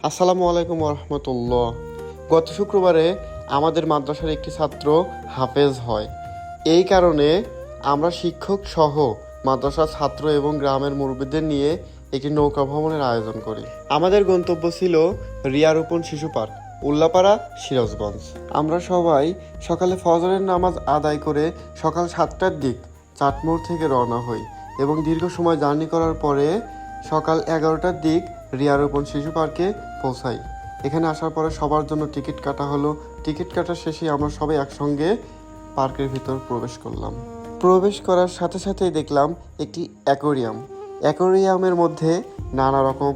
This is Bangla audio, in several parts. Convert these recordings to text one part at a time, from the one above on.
আসসালামু আলাইকুম রহমতুল্লাহ। গত শুক্রবারে আমাদের মাদ্রাসার একটি ছাত্র হাফেজ হয়। এই কারণে আমরা শিক্ষক সহ মাদ্রাসার ছাত্র এবং গ্রামের মুরব্বীদের নিয়ে একটি নৌকা ভ্রমণের আয়োজন করি। আমাদের গন্তব্য ছিল রিয়ারোপণ শিশু পার্ক, উল্লাপাড়া, সিরাজগঞ্জ। আমরা সবাই সকালে ফজরের নামাজ আদায় করে সকাল 7টার দিক চাটমোড় থেকে রওনা হই এবং দীর্ঘ সময় জার্নি করার পরে সকাল 11টার দিক রিয়ারোপণ শিশু পার্কে পৌঁছাই। এখানে আসার পরে সবার জন্য টিকিট কাটা হলো। টিকিট কাটার শেষে আমরা সবাই একসঙ্গে পার্কের ভিতর প্রবেশ করলাম। প্রবেশ করার সাথে সাথেই দেখলাম একটি অ্যাকোরিয়ামের মধ্যে নানা রকম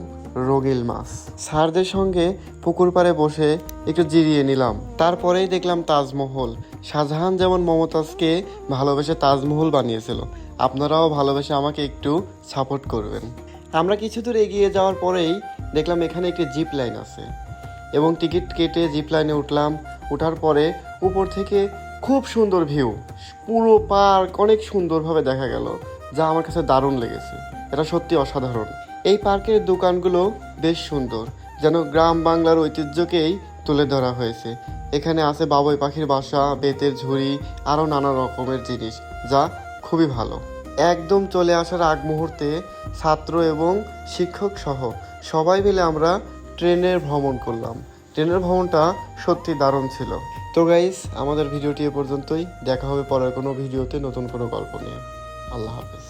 রঙিন মাছ। স্যারদের সঙ্গে পুকুর পাড়ে বসে একটু জিরিয়ে নিলাম। তারপরেই দেখলাম তাজমহল। শাহজাহান যেমন মমতাজকে ভালোবেসে তাজমহল বানিয়েছিল, আপনারাও ভালোবেসে আমাকে একটু সাপোর্ট করবেন। আমরা কিছু দূর এগিয়ে যাওয়ার পরেই দেখলাম এখানে একটি জিপ লাইন আছে এবং টিকিট কেটে জিপ লাইনে উঠলাম। ওঠার পরে উপর থেকে খুব সুন্দর ভিউ, পুরো পার্ক অনেক সুন্দরভাবে দেখা গেল, যা আমার কাছে দারুণ লেগেছে। এটা সত্যি অসাধারণ। এই পার্কের দোকানগুলো বেশ সুন্দর, যেন গ্রাম বাংলার ঐতিহ্যকেই তুলে ধরা হয়েছে। এখানে আছে বাবুই পাখির বাসা, বেতের ঝুড়ি, আরও নানা রকমের জিনিস, যা খুবই ভালো। একদম চলে আসার আগ মুহূর্তে ছাত্র এবং শিক্ষক সহ সবাই মিলে আমরা ট্রেনের ভ্রমণ করলাম। ট্রেনের ভ্রমণটা সত্যি দারুণ ছিল। তো গাইস, আমাদের ভিডিওটি এ পর্যন্তই। দেখা হবে পরের কোনো ভিডিওতে নতুন কোনো গল্প নিয়ে। আল্লাহ হাফেজ।